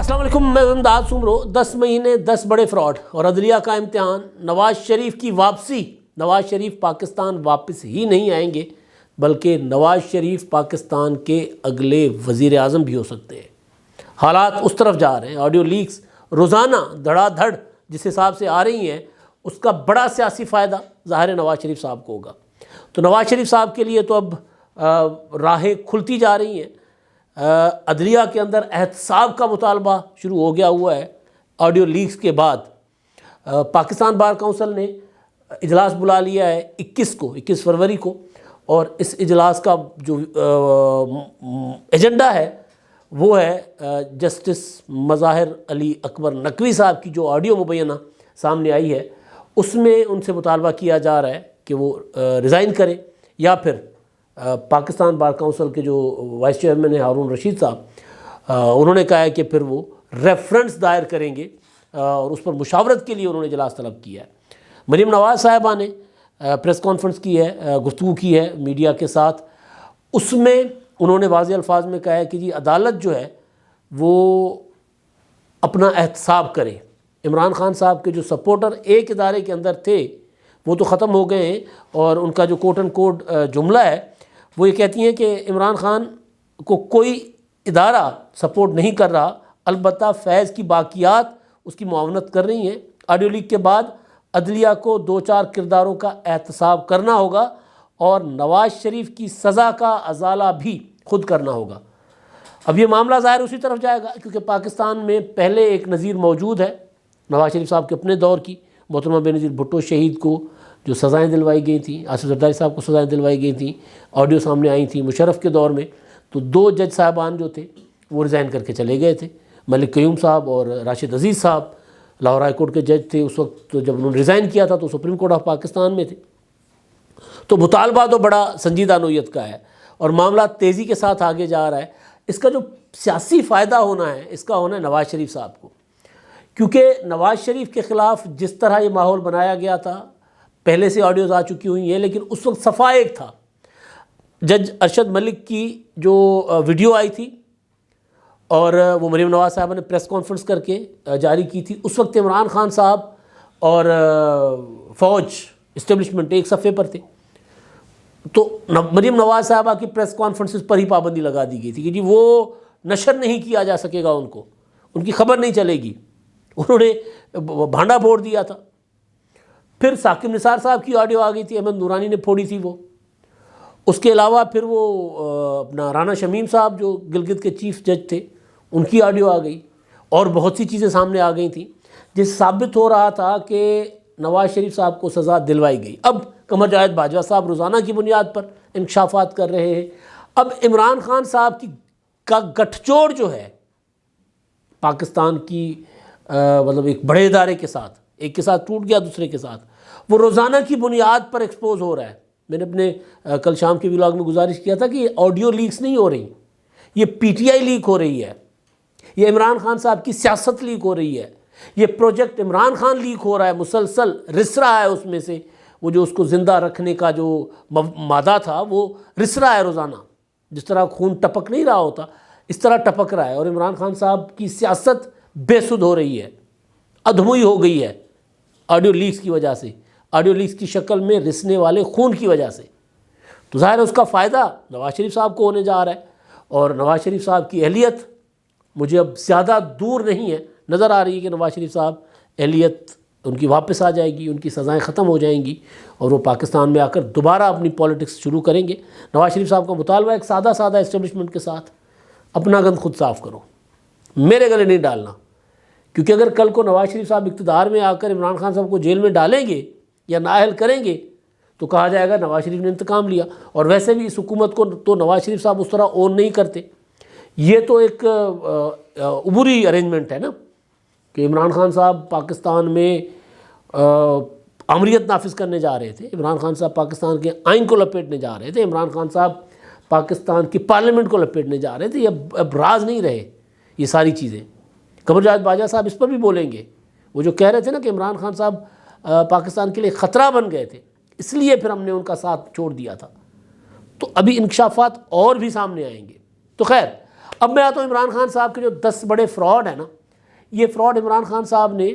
السلام علیکم، میں امداد سمرو۔ 10 مہینے 10 بڑے فراڈ اور عدلیہ کا امتحان، نواز شریف کی واپسی۔ نواز شریف پاکستان واپس ہی نہیں آئیں گے بلکہ نواز شریف پاکستان کے اگلے وزیر اعظم بھی ہو سکتے ہیں۔ حالات اس طرف جا رہے ہیں۔ آڈیو لیکس روزانہ دھڑا دھڑ جس حساب سے آ رہی ہیں، اس کا بڑا سیاسی فائدہ ظاہر نواز شریف صاحب کو ہوگا۔ تو نواز شریف صاحب کے لیے تو اب راہیں کھلتی جا رہی ہیں۔ عدلیہ کے اندر احتساب کا مطالبہ شروع ہو گیا ہوا ہے۔ آڈیو لیکس کے بعد پاکستان بار کونسل نے اجلاس بلا لیا ہے 21 فروری کو، اور اس اجلاس کا جو ایجنڈا ہے وہ ہے جسٹس مظاہر علی اکبر نقوی صاحب کی جو آڈیو مبینہ سامنے آئی ہے، اس میں ان سے مطالبہ کیا جا رہا ہے کہ وہ ریزائن کریں، یا پھر پاکستان بار کونسل کے جو وائس چیئرمین ہیں ہارون رشید صاحب، انہوں نے کہا ہے کہ پھر وہ ریفرنس دائر کریں گے، اور اس پر مشاورت کے لیے انہوں نے اجلاس طلب کیا ہے۔ مریم نواز صاحبہ نے پریس کانفرنس کی ہے، گفتگو کی ہے میڈیا کے ساتھ۔ اس میں انہوں نے واضح الفاظ میں کہا ہے کہ جی عدالت جو ہے وہ اپنا احتساب کرے۔ عمران خان صاحب کے جو سپورٹر ایک ادارے کے اندر تھے وہ تو ختم ہو گئے ہیں، اور ان کا جو کوٹ اینڈ کوٹ جملہ ہے وہ یہ کہتی ہیں کہ عمران خان کو کوئی ادارہ سپورٹ نہیں کر رہا، البتہ فیض کی باقیات اس کی معاونت کر رہی ہیں۔ آڈیو لیک کے بعد عدلیہ کو 2-4 کرداروں کا احتساب کرنا ہوگا، اور نواز شریف کی سزا کا ازالہ بھی خود کرنا ہوگا۔ اب یہ معاملہ ظاہر اسی طرف جائے گا، کیونکہ پاکستان میں پہلے ایک نظیر موجود ہے نواز شریف صاحب کے اپنے دور کی، محترمہ بے نظیر بھٹو شہید کو جو سزائیں دلوائی گئی تھیں، آصف زرداری صاحب کو سزائیں دلوائی گئی تھیں، آڈیو سامنے آئی تھیں۔ مشرف کے دور میں تو 2 جج صاحبان جو تھے وہ ریزائن کر کے چلے گئے تھے، ملک قیوم صاحب اور راشد عزیز صاحب لاہور ہائی کورٹ کے جج تھے اس وقت۔ تو جب انہوں نے ریزائن کیا تھا تو سپریم کورٹ آف پاکستان میں تھے۔ تو مطالبہ تو بڑا سنجیدہ نوعیت کا ہے، اور معاملہ تیزی کے ساتھ آگے جا رہا ہے۔ اس کا جو سیاسی فائدہ ہونا ہے، اس کا ہونا ہے نواز شریف صاحب کو، کیونکہ نواز شریف کے خلاف جس طرح یہ ماحول بنایا گیا تھا، پہلے سے آڈیوز آ چکی ہوئی ہیں، لیکن اس وقت صفحہ ایک تھا۔ جج ارشد ملک کی جو ویڈیو آئی تھی اور وہ مریم نواز صاحبہ نے پریس کانفرنس کر کے جاری کی تھی، اس وقت عمران خان صاحب اور فوج اسٹیبلشمنٹ ایک صفحے پر تھے۔ تو مریم نواز صاحبہ کی پریس کانفرنسز پر ہی پابندی لگا دی گئی تھی کہ جی وہ نشر نہیں کیا جا سکے گا، ان کی خبر نہیں چلے گی۔ انہوں نے بھانڈا پھوڑ دیا تھا۔ پھر ثاقب نثار صاحب کی آڈیو آ گئی تھی، احمد نورانی نے پھوڑی تھی وہ۔ اس کے علاوہ پھر وہ اپنا رانا شمیم صاحب جو گلگت کے چیف جج تھے، ان کی آڈیو آ گئی، اور بہت سی چیزیں سامنے آ گئی تھیں جس ثابت ہو رہا تھا کہ نواز شریف صاحب کو سزا دلوائی گئی۔ اب قمر جاوید باجوہ صاحب روزانہ کی بنیاد پر انکشافات کر رہے ہیں۔ اب عمران خان صاحب کا گٹھ جوڑ جو ہے پاکستان کی مطلب ایک بڑے ادارے کے ساتھ، ایک کے ساتھ ٹوٹ گیا دوسرے کے ساتھ، وہ روزانہ کی بنیاد پر ایکسپوز ہو رہا ہے۔ میں نے اپنے کل شام کے ولاگ میں گزارش کیا تھا کہ یہ آڈیو لیکس نہیں ہو رہی، یہ پی ٹی آئی لیک ہو رہی ہے، یہ عمران خان صاحب کی سیاست لیک ہو رہی ہے، یہ پروجیکٹ عمران خان لیک ہو رہا ہے، مسلسل رس رہا ہے۔ اس میں سے وہ جو اس کو زندہ رکھنے کا جو مادہ تھا وہ رس رہا ہے روزانہ، جس طرح خون ٹپک نہیں رہا ہوتا اس طرح ٹپک رہا ہے، اور عمران خان صاحب کی سیاست بے سود ہو رہی ہے، ادھموئی ہو گئی ہے آڈیو لیکس کی وجہ سے، آڈیو لیکس کی شکل میں رسنے والے خون کی وجہ سے۔ تو ظاہر ہے اس کا فائدہ نواز شریف صاحب کو ہونے جا رہا ہے، اور نواز شریف صاحب کی اہلیت مجھے اب زیادہ دور نہیں ہے، نظر آ رہی ہے کہ نواز شریف صاحب اہلیت ان کی واپس آ جائے گی، ان کی سزائیں ختم ہو جائیں گی، اور وہ پاکستان میں آ کر دوبارہ اپنی پالیٹکس شروع کریں گے۔ نواز شریف صاحب کا مطالبہ ایک سادہ اسٹیبلشمنٹ کے ساتھ، اپنا گند خود صاف کرو، میرے گلے نہیں ڈالنا، کیونکہ اگر کل کو نواز شریف صاحب اقتدار میں آ کر عمران خان صاحب کو جیل میں ڈالیں گے یا نااہل کریں گے تو کہا جائے گا نواز شریف نے انتقام لیا، اور ویسے بھی اس حکومت کو تو نواز شریف صاحب اس طرح اون نہیں کرتے۔ یہ تو ایک عبوری ارینجمنٹ ہے نا، کہ عمران خان صاحب پاکستان میں آمریت نافذ کرنے جا رہے تھے، عمران خان صاحب پاکستان کے آئین کو لپیٹنے جا رہے تھے، عمران خان صاحب پاکستان کی پارلیمنٹ کو لپیٹنے جا رہے تھے۔ یہ اب راز نہیں رہے یہ ساری چیزیں۔ قمر جاوید باجوہ صاحب اس پر بھی بولیں گے، وہ جو کہہ رہے تھے نا کہ عمران خان صاحب پاکستان کے لیے خطرہ بن گئے تھے، اس لیے پھر ہم نے ان کا ساتھ چھوڑ دیا تھا۔ تو ابھی انکشافات اور بھی سامنے آئیں گے۔ تو خیر، اب میں آتا ہوں عمران خان صاحب کے جو 10 بڑے فراڈ ہیں نا، یہ فراڈ عمران خان صاحب نے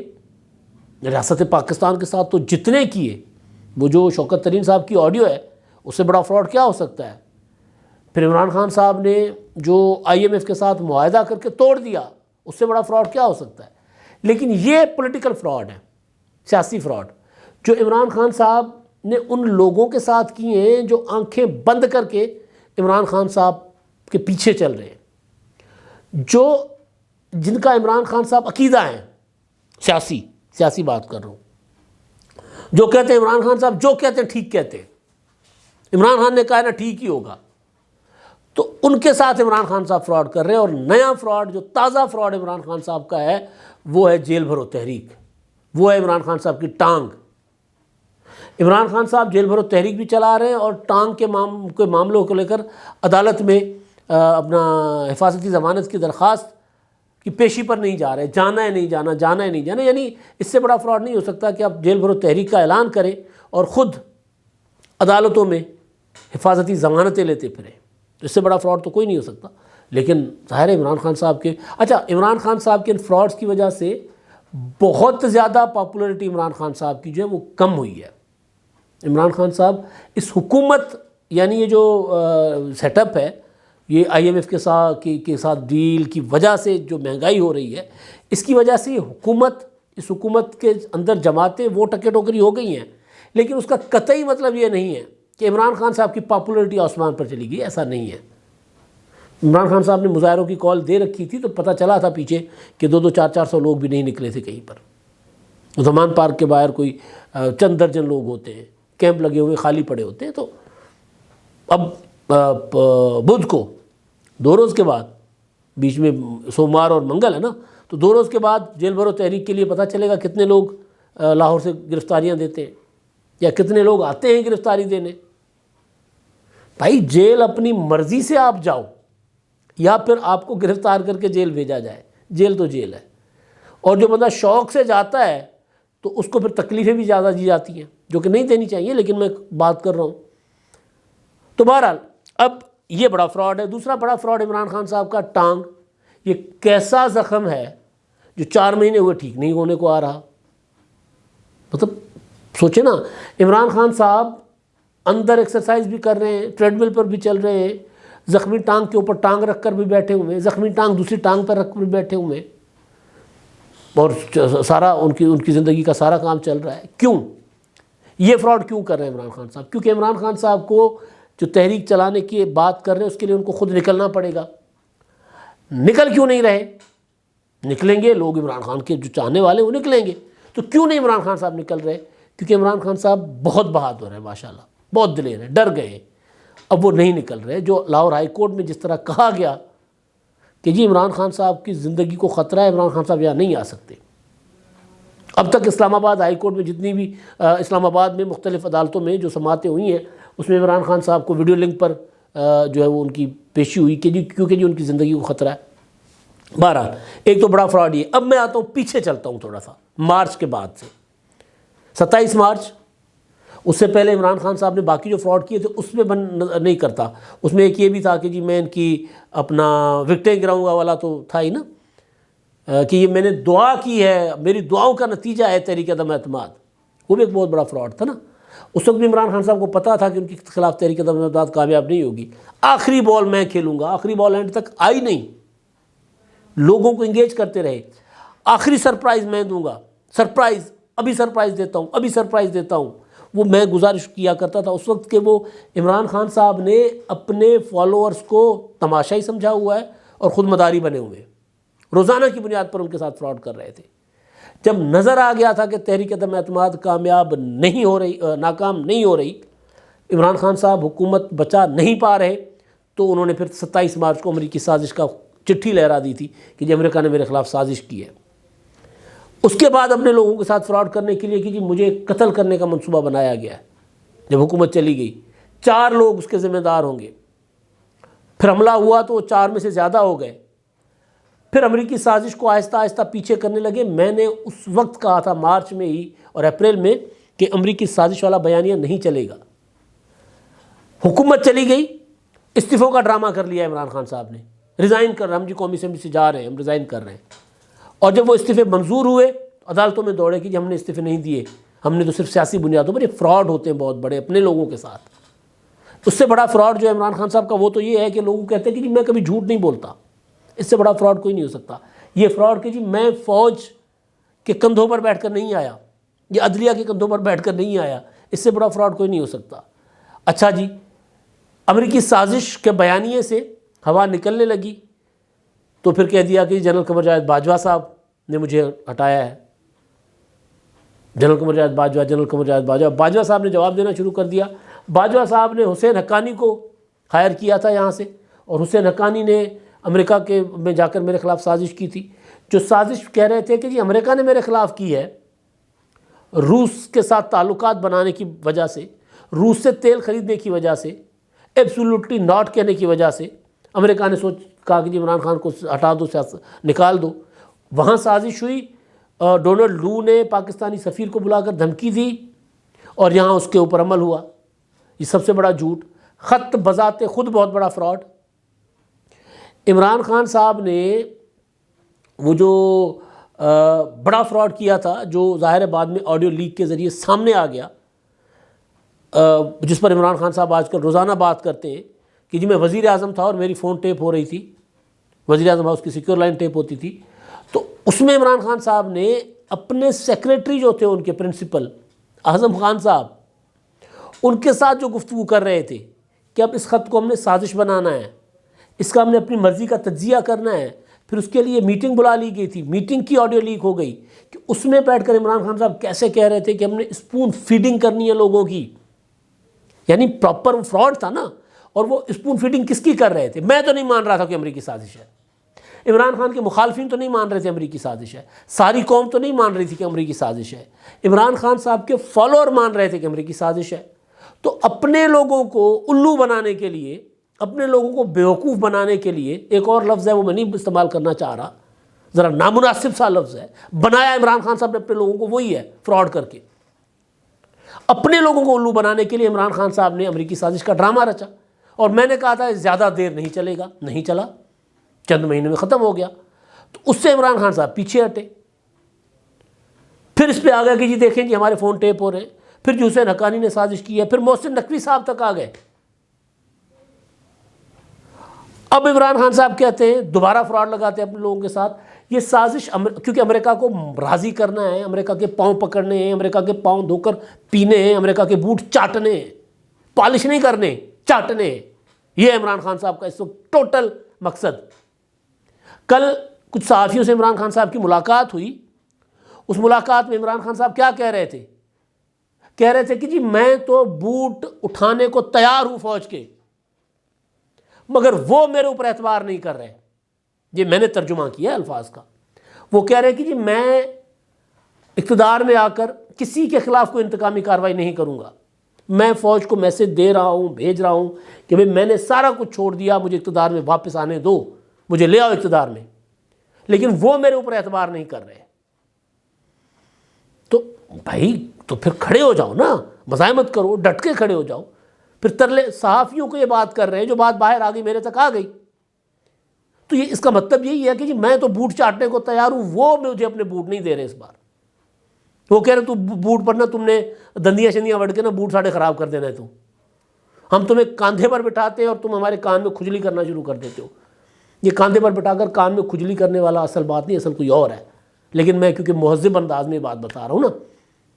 ریاست پاکستان کے ساتھ تو جتنے کیے، وہ جو شوکت ترین صاحب کی آڈیو ہے اس سے بڑا فراڈ کیا ہو سکتا ہے؟ پھر عمران خان صاحب نے جو IMF کے ساتھ معاہدہ کر کے توڑ دیا، اس سے بڑا فراڈ کیا ہو سکتا ہے؟ لیکن یہ پولیٹیکل فراڈ ہے، سیاسی فراڈ، جو عمران خان صاحب نے ان لوگوں کے ساتھ کیے ہیں جو آنکھیں بند کر کے عمران خان صاحب کے پیچھے چل رہے ہیں، جن کا عمران خان صاحب عقیدہ ہیں، سیاسی بات کر رہا ہوں، جو کہتے ہیں عمران خان صاحب جو کہتے ہیں ٹھیک کہتے ہیں، عمران خان نے کہا نا ٹھیک ہی ہوگا، تو ان کے ساتھ عمران خان صاحب فراڈ کر رہے ہیں۔ اور نیا فراڈ، جو تازہ فراڈ عمران خان صاحب کا ہے، وہ ہے جیل بھرو تحریک، وہ ہے عمران خان صاحب کی ٹانگ۔ عمران خان صاحب جیل بھرو تحریک بھی چلا رہے ہیں اور ٹانگ کے معاملوں کو لے کر عدالت میں اپنا حفاظتی ضمانت کی درخواست کی پیشی پر نہیں جا رہے، جانا ہے نہیں جانا، جانا ہے نہیں جانا۔ یعنی اس سے بڑا فراڈ نہیں ہو سکتا کہ آپ جیل بھرو تحریک کا اعلان کریں اور خود عدالتوں میں حفاظتی ضمانتیں لیتے پھریں، اس سے بڑا فراڈ تو کوئی نہیں ہو سکتا۔ لیکن ظاہر ہے عمران خان صاحب کے عمران خان صاحب کے ان فراڈز کی وجہ سے بہت زیادہ پاپولرٹی عمران خان صاحب کی جو ہے وہ کم ہوئی ہے۔ عمران خان صاحب اس حکومت، یعنی یہ جو سیٹ اپ ہے، یہ IMF کے ساتھ ڈیل کی وجہ سے جو مہنگائی ہو رہی ہے، اس کی وجہ سے اس حکومت کے اندر جماعتیں وہ ٹکے ٹوکری ہو گئی ہیں، لیکن اس کا قطعی مطلب یہ نہیں ہے کہ عمران خان صاحب کی پاپولرٹی آسمان پر چلی گئی، ایسا نہیں ہے۔ عمران خان صاحب نے مظاہروں کی کال دے رکھی تھی تو پتہ چلا تھا پیچھے کہ 200 400 لوگ بھی نہیں نکلے تھے کہیں پر۔ زمان پارک کے باہر کوئی چند درجن لوگ ہوتے ہیں، کیمپ لگے ہوئے خالی پڑے ہوتے ہیں۔ تو اب بدھ کو 2 روز کے بعد، بیچ میں سوموار اور منگل ہے نا، تو 2 روز کے بعد جیل بھرو تحریک کے لیے پتہ چلے گا کتنے لوگ لاہور سے گرفتاریاں دیتے ہیں یا کتنے لوگ آتے ہیں گرفتاری دینے۔ بھائی جیل اپنی مرضی سے آپ جاؤ یا پھر آپ کو گرفتار کر کے جیل بھیجا جائے، جیل تو جیل ہے۔ اور جو بندہ شوق سے جاتا ہے تو اس کو پھر تکلیفیں بھی زیادہ دی جاتی ہیں، جو کہ نہیں دینی چاہیے، لیکن میں بات کر رہا ہوں۔ تو بہرحال اب یہ بڑا فراڈ ہے۔ دوسرا بڑا فراڈ عمران خان صاحب کا ٹانگ، یہ کیسا زخم ہے جو 4 مہینے ہوئے ٹھیک نہیں ہونے کو آ رہا۔ مطلب سوچیں نا، عمران خان صاحب اندر ایکسرسائز بھی کر رہے ہیں، ٹریڈ مل پر بھی چل رہے ہیں، زخمی ٹانگ کے اوپر ٹانگ رکھ کر بھی بیٹھے ہوئے ہیں، زخمی ٹانگ دوسری ٹانگ پر رکھ کر بھی بیٹھے ہوئے ہیں، اور سارا ان کی زندگی کا سارا کام چل رہا ہے۔ کیوں یہ فراڈ کیوں کر رہے ہیں عمران خان صاحب؟ کیونکہ عمران خان صاحب کو جو تحریک چلانے کی بات کر رہے ہیں اس کے لیے ان کو خود نکلنا پڑے گا۔ نکل کیوں نہیں رہے؟ نکلیں گے لوگ، عمران خان کے جو چاہنے والے وہ نکلیں گے۔ تو کیوں نہیں عمران خان صاحب نکل رہے؟ کیونکہ عمران خان صاحب بہت بہادر ہیں، ماشاءاللہ بہت دلیر ہیں، ڈر گئے، اب وہ نہیں نکل رہے۔ جو لاہور ہائی کورٹ میں جس طرح کہا گیا کہ جی عمران خان صاحب کی زندگی کو خطرہ ہے، عمران خان صاحب یہاں نہیں آ سکتے۔ اب تک اسلام آباد ہائی کورٹ میں جتنی بھی اسلام آباد میں مختلف عدالتوں میں جو سماعتیں ہوئی ہیں، اس میں عمران خان صاحب کو ویڈیو لنک پر جو ہے وہ ان کی پیشی ہوئی کہ جی کیونکہ جی ان کی زندگی کو خطرہ ہے۔ بہرحال ایک تو بڑا فراڈ یہ۔ اب میں آتا ہوں پیچھے چلتا ہوں تھوڑا سا، مارچ کے بعد سے 27 مارچ، اس سے پہلے عمران خان صاحب نے باقی جو فراڈ کیے تھے اس میں نہیں کرتا۔ اس میں ایک یہ بھی تھا کہ جی میں ان کی اپنا وکٹیں گراؤں گا والا تو تھا ہی نا، کہ یہ میں نے دعا کی ہے، میری دعاؤں کا نتیجہ ہے تحریک عدم اعتماد، وہ بھی ایک بہت بڑا فراڈ تھا نا۔ اس وقت بھی عمران خان صاحب کو پتا تھا کہ ان کے خلاف تحریک عدم اعتماد کامیاب نہیں ہوگی۔ آخری بال میں کھیلوں گا، آخری بال اینڈ تک آئی نہیں، لوگوں کو انگیج کرتے رہے، آخری سرپرائز میں دوں گا، سرپرائز ابھی سرپرائز دیتا ہوں، ابھی سرپرائز دیتا ہوں۔ وہ میں گزارش کیا کرتا تھا اس وقت کہ وہ عمران خان صاحب نے اپنے فالوورز کو تماشائی سمجھا ہوا ہے اور خود مداری بنے ہوئے، روزانہ کی بنیاد پر ان کے ساتھ فراڈ کر رہے تھے۔ جب نظر آ گیا تھا کہ تحریک عدم اعتماد کامیاب نہیں ہو رہی، ناکام نہیں ہو رہی، عمران خان صاحب حکومت بچا نہیں پا رہے، تو انہوں نے پھر 27 مارچ کو امریکی سازش کا چٹھی لہرا دی تھی کہ جی امریکہ نے میرے خلاف سازش کی ہے۔ اس کے بعد اپنے لوگوں کے ساتھ فراڈ کرنے کے لیے کہ جی مجھے قتل کرنے کا منصوبہ بنایا گیا ہے۔ جب حکومت چلی گئی 4 لوگ اس کے ذمہ دار ہوں گے، پھر حملہ ہوا تو وہ 4 میں سے زیادہ ہو گئے، پھر امریکی سازش کو آہستہ آہستہ پیچھے کرنے لگے۔ میں نے اس وقت کہا تھا مارچ میں ہی اور اپریل میں کہ امریکی سازش والا بیانیہ نہیں چلے گا۔ حکومت چلی گئی، استعفوں کا ڈرامہ کر لیا عمران خان صاحب نے، ریزائن کر رہے ہیں، ہم جی قومی اسمبلی سے جا رہے ہیں، ہم ریزائن کر رہے ہیں۔ اور جب وہ استعفے منظور ہوئے عدالتوں میں دوڑے کہ جی ہم نے استعفے نہیں دیے، ہم نے تو صرف سیاسی بنیادوں پر۔ یہ فراڈ ہوتے ہیں بہت بڑے اپنے لوگوں کے ساتھ۔ اس سے بڑا فراڈ جو ہے عمران خان صاحب کا وہ تو یہ ہے کہ لوگوں کہتے ہیں کہ جی میں کبھی جھوٹ نہیں بولتا، اس سے بڑا فراڈ کوئی نہیں ہو سکتا۔ یہ فراڈ کہ جی میں فوج کے کندھوں پر بیٹھ کر نہیں آیا، یہ عدلیہ کے کندھوں پر بیٹھ کر نہیں آیا، اس سے بڑا فراڈ کوئی نہیں ہو سکتا۔ اچھا جی، امریکی سازش کے بیانیے سے ہوا نکلنے لگی تو پھر کہہ دیا کہ جنرل قمر جاوید باجوہ صاحب نے مجھے ہٹایا ہے، جنرل قمر جاوید باجوہ، جنرل قمر جاوید باجوہ۔ باجوہ صاحب نے جواب دینا شروع کر دیا۔ باجوہ صاحب نے حسین حقانی کو ہائر کیا تھا یہاں سے، اور حسین حقانی نے امریکہ کے میں جا کر میرے خلاف سازش کی تھی۔ جو سازش کہہ رہے تھے کہ جی امریکہ نے میرے خلاف کی ہے روس کے ساتھ تعلقات بنانے کی وجہ سے، روس سے تیل خریدنے کی وجہ سے، ایبسولوٹلی ناٹ کہنے کی وجہ سے امریکہ نے کہا کہ جی عمران خان کو ہٹا دو، نکال دو۔ وہاں سازش ہوئی، ڈونلڈ لو نے پاکستانی سفیر کو بلا کر دھمکی دی اور یہاں اس کے اوپر عمل ہوا۔ یہ سب سے بڑا جھوٹ، خط بذات خود بہت بڑا فراڈ۔ عمران خان صاحب نے وہ جو بڑا فراڈ کیا تھا، جو ظاہر بعد میں آڈیو لیک کے ذریعے سامنے آ گیا، جس پر عمران خان صاحب آج کل روزانہ بات کرتے ہیں کہ جی میں وزیر اعظم تھا اور میری فون ٹیپ ہو رہی تھی، وزیر اعظم ہاؤس کی سیکیور لائن ٹیپ ہوتی تھی۔ تو اس میں عمران خان صاحب نے اپنے سیکریٹری جو تھے ان کے پرنسپل اعظم خان صاحب، ان کے ساتھ جو گفتگو کر رہے تھے کہ اب اس خط کو ہم نے سازش بنانا ہے، اس کا ہم نے اپنی مرضی کا تجزیہ کرنا ہے، پھر اس کے لیے میٹنگ بلا لی گئی تھی، میٹنگ کی آڈیو لیک ہو گئی کہ اس میں بیٹھ کر عمران خان صاحب کیسے کہہ رہے تھے کہ ہم نے اسپون فیڈنگ کرنی ہے لوگوں کی، یعنی پراپر فراڈ تھا نا۔ اور وہ اسپون فیڈنگ کس کی کر رہے تھے؟ میں تو نہیں مان رہا تھا کہ امریکی سازش ہے، عمران خان کے مخالفین تو نہیں مان رہے تھے امریکی سازش ہے، ساری قوم تو نہیں مان رہی تھی کہ امریکی سازش ہے، عمران خان صاحب کے فالوور مان رہے تھے کہ امریکی سازش ہے۔ تو اپنے لوگوں کو الو بنانے کے لیے، اپنے لوگوں کو بیوقوف بنانے کے لیے، ایک اور لفظ ہے وہ میں نہیں استعمال کرنا چاہ رہا، ذرا نامناسب سا لفظ ہے، بنایا عمران خان صاحب نے اپنے لوگوں کو، وہی ہے فراڈ کر کے۔ اپنے لوگوں کو الو بنانے کے لیے عمران خان صاحب نے امریکی سازش کا ڈرامہ رچا، اور میں نے کہا تھا زیادہ دیر نہیں چلے گا، نہیں چلا، چند مہینے میں ختم ہو گیا۔ تو اس سے عمران خان صاحب پیچھے ہٹے، پھر اس پہ آ گیا کہ جی دیکھیں جی ہمارے فون ٹیپ ہو رہے ہیں، پھر جو حسین حقانی نے سازش کی ہے، پھر محسن نقوی صاحب تک آ گئے۔ اب عمران خان صاحب کہتے ہیں، دوبارہ فراڈ لگاتے ہیں اپنے لوگوں کے ساتھ، یہ سازش کیونکہ امریکہ کو راضی کرنا ہے، امریکہ کے پاؤں پکڑنے ہیں، امریکہ کے پاؤں دھو کر پینے ہیں، امریکہ کے بوٹ چاٹنے ہیں، پالش نہیں کرنے، چاٹنے ہیں۔ یہ عمران خان صاحب کا اس وقت ٹوٹل مقصد۔ کل کچھ صحافیوں سے عمران خان صاحب کی ملاقات ہوئی، اس ملاقات میں عمران خان صاحب کیا کہہ رہے تھے؟ کہہ رہے تھے کہ جی میں تو بوٹ اٹھانے کو تیار ہوں فوج کے، مگر وہ میرے اوپر اعتبار نہیں کر رہے۔ یہ میں نے ترجمہ کیا ہے الفاظ کا۔ وہ کہہ رہے کہ جی میں اقتدار میں آ کر کسی کے خلاف کوئی انتقامی کارروائی نہیں کروں گا، میں فوج کو میسج دے رہا ہوں، بھیج رہا ہوں کہ بھئی میں نے سارا کچھ چھوڑ دیا، مجھے اقتدار میں واپس آنے دو، مجھے لے آؤ اقتدار میں، لیکن وہ میرے اوپر اعتبار نہیں کر رہے۔ تو بھائی تو پھر کھڑے ہو جاؤ نا، مزاحمت کرو، ڈٹ کے کھڑے ہو جاؤ۔ پھر ترلے صحافیوں کو یہ بات کر رہے ہیں، جو بات باہر آ گئی میرے تک آ گئی، تو یہ اس کا مطلب یہی ہے کہ جی میں تو بوٹ چاٹنے کو تیار ہوں، وہ مجھے اپنے بوٹ نہیں دے رہے اس بار۔ وہ کہہ رہے تو بوٹ پر نا تم نے دندیاں شندیاں وڑ کے نا بوٹ ساڑھے خراب کر دینا ہے، ہم تمہیں کاندھے پر بٹھاتے ہیں اور تم ہمارے کان میں کھجلی کرنا شروع کر دیتے ہو۔ یہ کاندھے پر بٹھا کر کان میں کھجلی کرنے والا اصل بات نہیں، اصل کوئی اور ہے، لیکن میں کیونکہ مہذب انداز میں بات بتا رہا ہوں نا،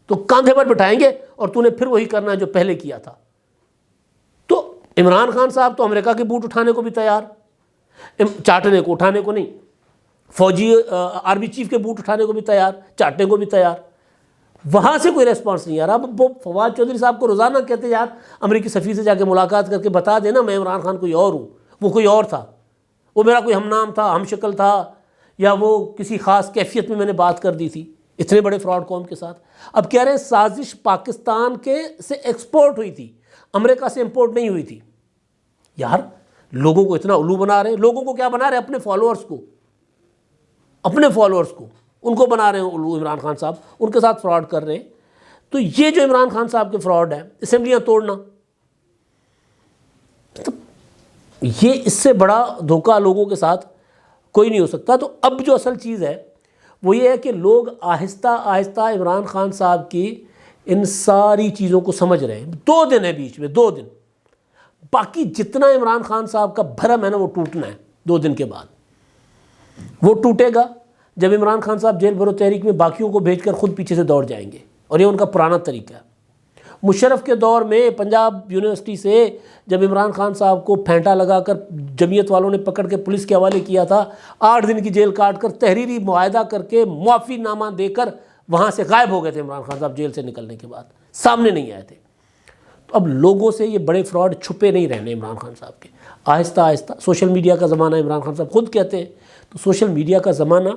تو کاندھے پر بٹھائیں گے اور تو نے پھر وہی کرنا ہے جو پہلے کیا تھا۔ تو عمران خان صاحب تو امریکہ کے بوٹ اٹھانے کو بھی تیار، چاٹنے کو، اٹھانے کو نہیں، فوجی آرمی چیف کے بوٹ اٹھانے کو بھی تیار، چاٹنے کو بھی تیار۔ وہاں سے کوئی ریسپانس نہیں آ رہا۔ اب وہ فواد چودھری صاحب کو روزانہ کہتے یار امریکی سفیر سے جا کے ملاقات کر کے بتا دینا میں عمران خان کوئی اور ہوں، وہ کوئی اور تھا، وہ میرا کوئی ہم نام تھا، ہم شکل تھا، یا وہ کسی خاص کیفیت میں نے بات کر دی تھی، اتنے بڑے فراڈ قوم کے ساتھ۔ اب کہہ رہے ہیں سازش پاکستان کے سے ایکسپورٹ ہوئی تھی، امریکہ سے امپورٹ نہیں ہوئی تھی۔ یار لوگوں کو اتنا الو بنا رہے ہیں، لوگوں کو کیا بنا رہے ہیں؟ اپنے فالوورز کو، اپنے فالوورز کو ان کو بنا رہے ہیں الو عمران خان صاحب، ان کے ساتھ فراڈ کر رہے ہیں۔ تو یہ جو عمران خان صاحب کے فراڈ ہے، اسمبلیاں توڑنا، یہ اس سے بڑا دھوکہ لوگوں کے ساتھ کوئی نہیں ہو سکتا۔ تو اب جو اصل چیز ہے وہ یہ ہے کہ لوگ آہستہ آہستہ عمران خان صاحب کی ان ساری چیزوں کو سمجھ رہے ہیں۔ 2 دن ہے بیچ میں، 2 دن، باقی جتنا عمران خان صاحب کا بھرم ہے نا وہ ٹوٹنا ہے 2 دن کے بعد۔ وہ ٹوٹے گا جب عمران خان صاحب جیل بھرو تحریک میں باقیوں کو بھیج کر خود پیچھے سے دوڑ جائیں گے، اور یہ ان کا پرانا طریقہ ہے۔ مشرف کے دور میں پنجاب یونیورسٹی سے جب عمران خان صاحب کو پھینٹا لگا کر جمعیت والوں نے پکڑ کے پولیس کے حوالے کیا تھا، 8 دن کی جیل کاٹ کر تحریری معاہدہ کر کے معافی نامہ دے کر وہاں سے غائب ہو گئے تھے عمران خان صاحب جیل سے نکلنے کے بعد، سامنے نہیں آئے تھے۔ تو اب لوگوں سے یہ بڑے فراڈ چھپے نہیں رہنے عمران خان صاحب کے، آہستہ آہستہ۔ سوشل میڈیا کا زمانہ عمران خان صاحب خود کہتے ہیں، تو سوشل میڈیا کا زمانہ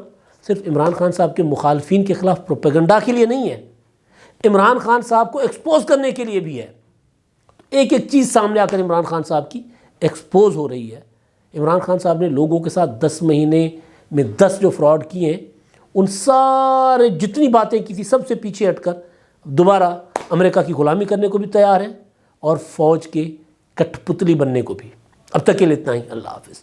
صرف عمران خان صاحب کے مخالفین کے خلاف پروپیگنڈا کے لیے نہیں ہے، عمران خان صاحب کو ایکسپوز کرنے کے لیے بھی ہے۔ ایک ایک چیز سامنے آ کر عمران خان صاحب کی ایکسپوز ہو رہی ہے۔ عمران خان صاحب نے لوگوں کے ساتھ 10 مہینے میں 10 جو فراڈ کیے ہیں، ان سارے جتنی باتیں کی تھی سب سے پیچھے ہٹ کر دوبارہ امریکہ کی غلامی کرنے کو بھی تیار ہیں، اور فوج کے کٹھ پتلی بننے کو بھی۔ اب تک کے لیے اتنا ہی، اللہ حافظ۔